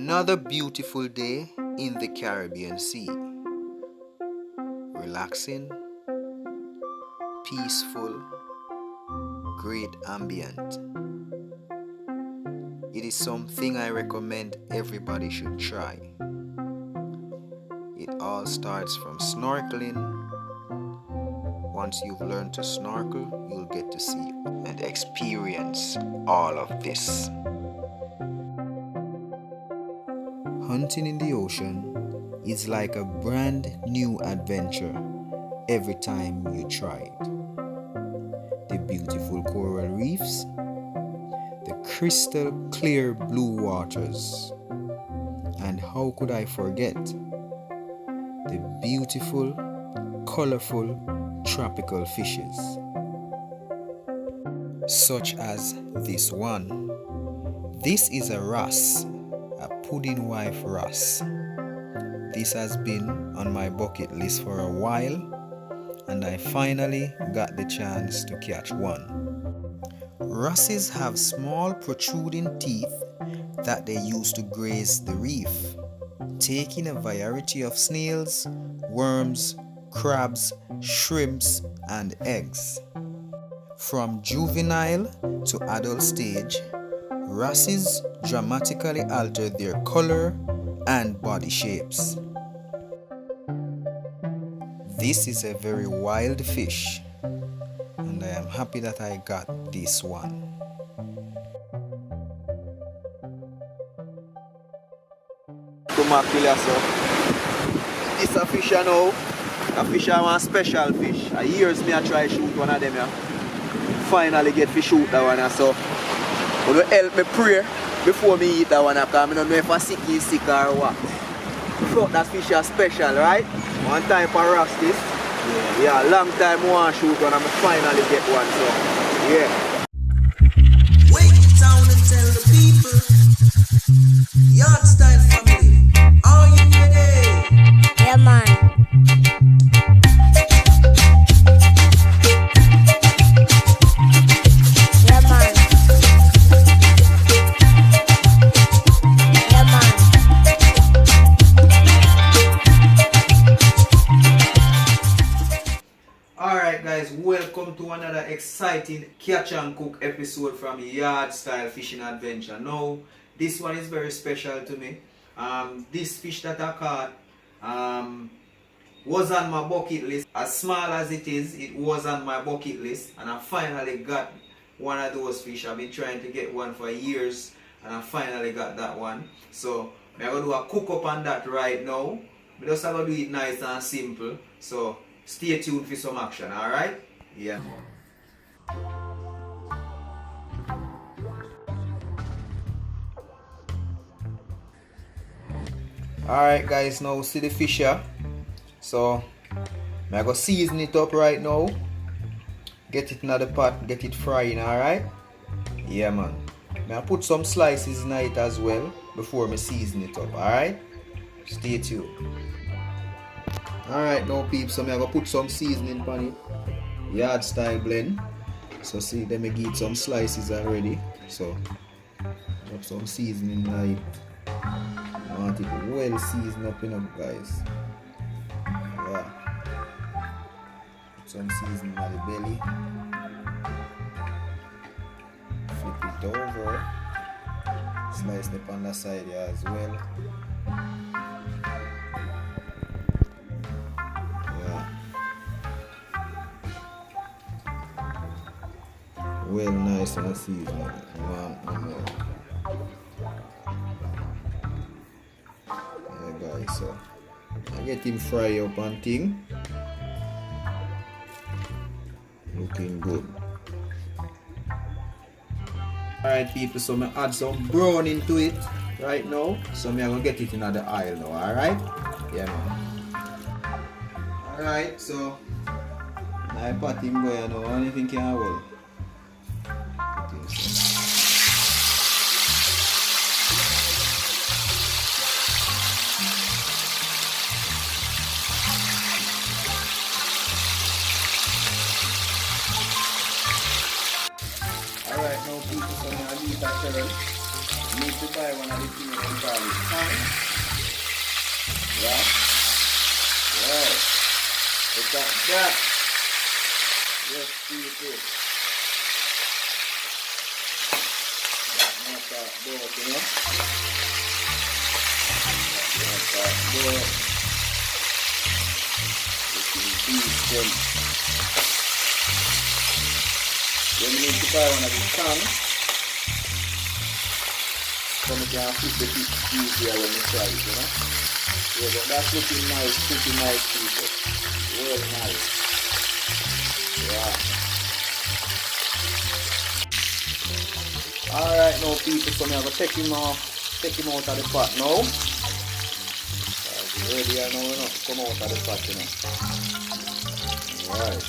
Another beautiful day in the Caribbean Sea. Relaxing, peaceful, great ambient. It is something I recommend everybody should try. It all starts from snorkeling. Once you've learned to snorkel, you'll get to see and experience all of this. Hunting in the ocean is like a brand new adventure every time you try it. The beautiful coral reefs, the crystal clear blue waters, and how could I forget the beautiful, colorful tropical fishes, such as this one. This is a wrasse, a pudding wife wrasse. This has been on my bucket list for a while, and I finally got the chance to catch one. Wrasses have small protruding teeth that they use to graze the reef, taking a variety of snails, worms, crabs, shrimps, and eggs. From juvenile to adult stage, wrasses dramatically alter their color and body shapes. This is a very wild fish, and I am happy that I got this one. This a fish I know. A fish I want special fish. A years me I try shoot one of them here. Finally get to shoot that one, so will help me pray before me eat that one, because I don't know if I sick is sick or what. So that fish is special, right? One time for wrasse this. Yeah, long time I want to shoot one and I finally get one, so yeah. Wake the town and tell the people, Yard Style family, are you ready? Yeah, man. Alright guys, welcome to another exciting catch and cook episode from Yard Style Fishing Adventure. Now, this one is very special to me. This fish that I caught was on my bucket list. As small as it was on my bucket list, and I finally got one of those fish. I've been trying to get one for years, and I finally got that one. So I'm going to do a cook up on that right now. I'm just going to do it nice and simple. So stay tuned for some action, alright? Yeah. Alright guys, now see the fish here. So I'm going to season it up right now. Get it in the pot, get it frying, alright? Yeah man. I'm going to put some slices in it as well before I season it up, alright? Stay tuned. Alright now peeps, so I'm going to put some seasoning on it. Yard Style blend. So see, let me get some slices already. So put some seasoning in it. I want it well seasoned up, guys. Yeah. Put some seasoning on the belly. Flip it over. Slice it on the side here as well. Well nice and seasoned. Yeah guys, so I get him fry up and thing. Looking good. Alright people, so I'm add some brown into it right now. So I'm gonna get it in the oil now, alright? Yeah man. Alright, so I put him going now, anything can hold. Alright, now people, so I'm going to leave that turn. need to buy one of the things we call it tang. Yeah. Wow. Look at that. Yes, people. That not that boat, you know. Not that boat. Looking decent. Then we need to buy one of the tangs. So we can put the fish easier when we fry it, you know. Yeah, but that's looking nice, pretty nice, people. Real nice. Yeah. Alright now people, so I'm going to take him out of the pot now. He's ready now, you know, to come out of the pot, you know. Alright.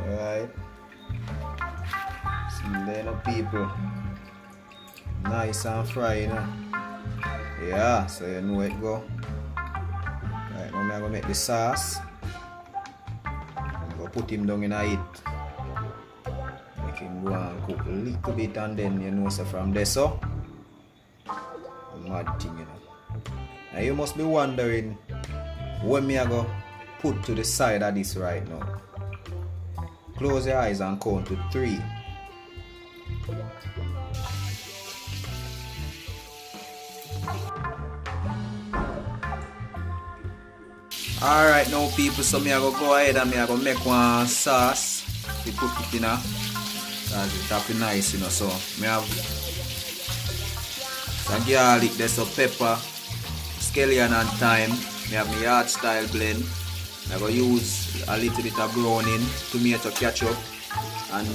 Alright. See there now people. Nice and fried, you know. Yeah, so you know it go. Right now I'm going to make the sauce. I'm going to put him down in it. Make him go and cook a little bit and then you know so from there so. Mad thing, you know. Now you must be wondering what me I go put to the side of this right now. Close your eyes and count to 3. Alright now people, so me I go ahead and me I go make one sauce to cook it in a. That's it happy nice, you know. So me have some garlic, there's some pepper, scallion and thyme. Me have my yard style blend. I go use a little bit of browning, tomato ketchup, and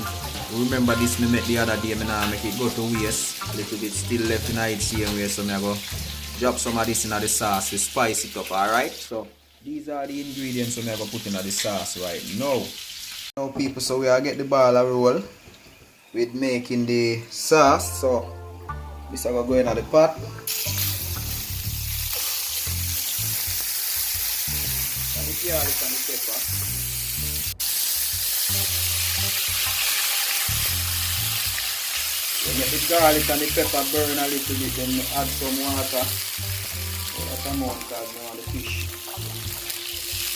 remember this me make the other day, me now make it go to waste. A little bit still left in it same way, so me I go drop some of this in the sauce to spice it up, alright? So these are the ingredients so me I go put in the sauce right now. Now people, so we are get the ball a roll with making the sauce. So this I go in the pot. And the garlic and the pepper. You make the garlic and the pepper burn a little bit, then you add some water. That's amount because I want the fish.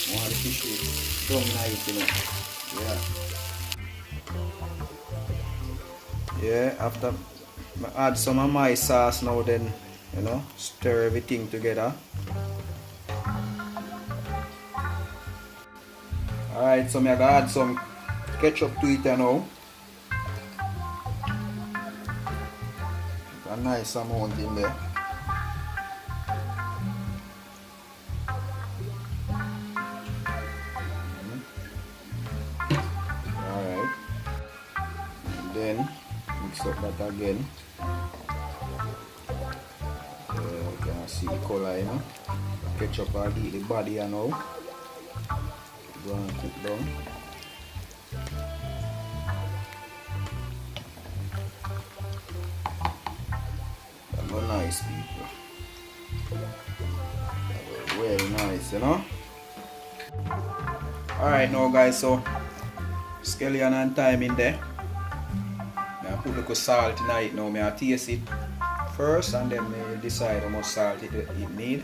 I want the fish is done nice, you know. Yeah. Yeah, after I add some of my sauce now, then you know, stir everything together. Alright, so I'm gonna add some ketchup to it now. A nice amount in there. Alright. And then mix up that again. You can see the color, you know. Ketchup will get the body you know. Go and cook down. That was nice, people. That was very nice, you know. Alright now guys, so scallion and thyme in there. I put a little salt in it now. I taste it first and then I decide how much salt it need.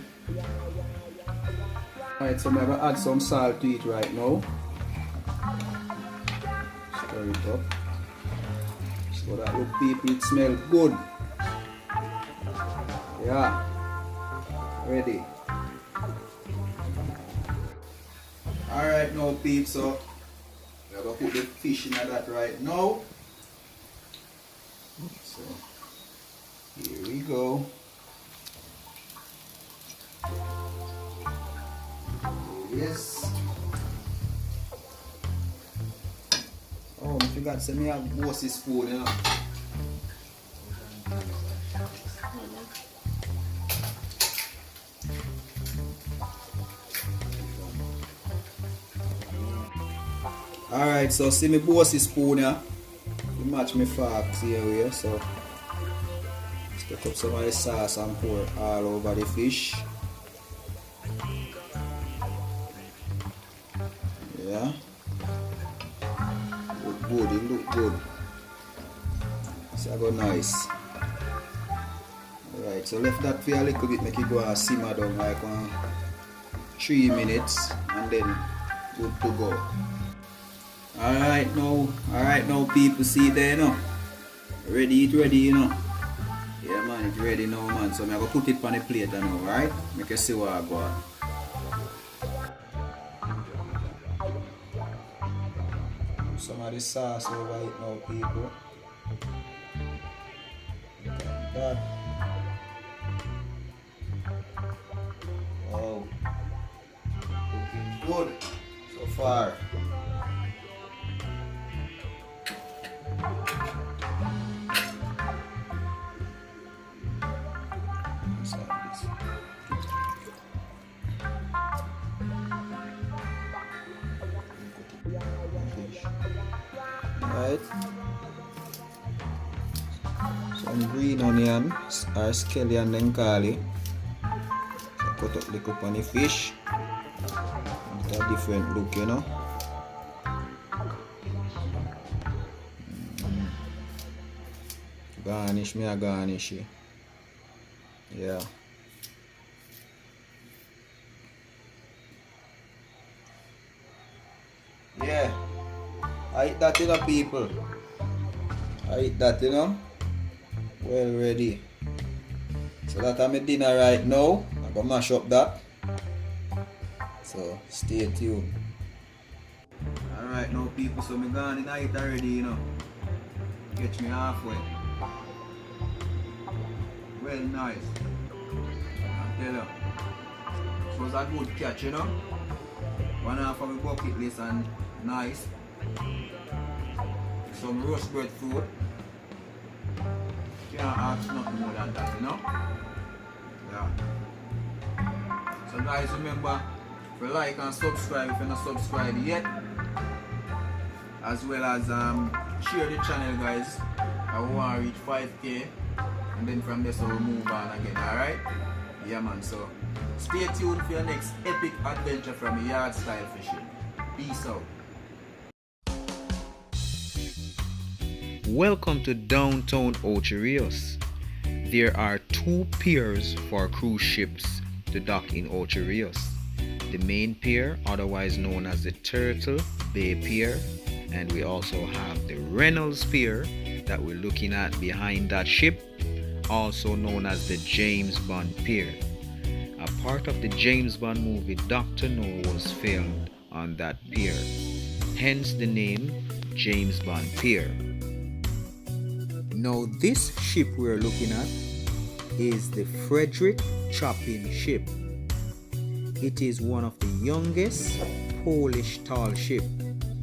Alright, so I'm going to add some salt to it right now. Stir it up. So that look people, it smells good. Yeah. Ready. Alright now peeps, so we're going to put the fish in that right now. So here we go. Yes. Oh, I forgot to say me have bossy spoon, you know. Alright, so see me bossy spoon here. You match me forks here, so take up some of the sauce and pour all over the fish. Yeah. good, it look good. It's go nice. Alright, so left that for a little bit, make it go and simmer down like 3 minutes and then good to go. Alright now people, see there, you know. Ready, it ready, you know. Yeah man, it's ready now man. So I'm gonna put it on the plate now, alright? Make you see what I got. Some of the sauce over it now people. Look at that. Wow. Looking good so far. Right. Some green onion or scallion then call it. So cut up the cup on the fish. It's a different look, you know. Garnish me a garnish it. Yeah. Yeah. I eat that, you know, people. I eat that, you know. Well ready. So that's my dinner right now. I'm gonna mash up that. So stay tuned. Alright now people, so I'm gone in it already, you know. Catch me halfway. Well nice. I tell you. So it's a good catch, you know. One half of my bucket list and nice. Some roast breadfruit. Can't ask nothing more than that, you know? Yeah. So guys, remember to like and subscribe if you're not subscribed yet. As well as share the channel guys. I want to reach 5k. And then from there so we'll move on again, alright? Yeah man, so stay tuned for your next epic adventure from Yard Style Fishing. Peace out. Welcome to downtown Ocho Rios. There are 2 piers for cruise ships to dock in Ocho Rios. The main pier, otherwise known as the Turtle Bay Pier, and we also have the Reynolds Pier that we're looking at behind that ship, also known as the James Bond Pier. A part of the James Bond movie Dr. No was filmed on that pier, hence the name James Bond Pier. Now this ship we're looking at is the Frederick Chopin ship. It is one of the youngest Polish tall ship.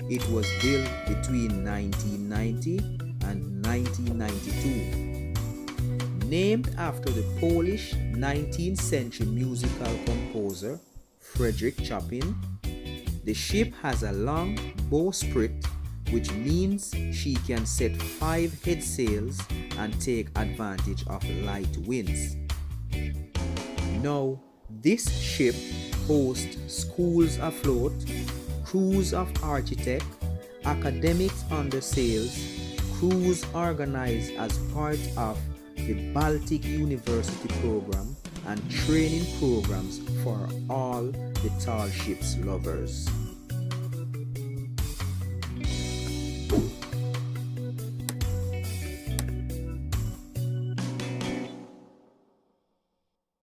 It was built between 1990 and 1992. Named after the Polish 19th century musical composer Frederick Chopin, the ship has a long bowsprit, which means she can set 5 head sails and take advantage of light winds. Now, this ship hosts schools afloat, crews of architects, academics under sails, crews organized as part of the Baltic University program, and training programs for all the tall ships lovers.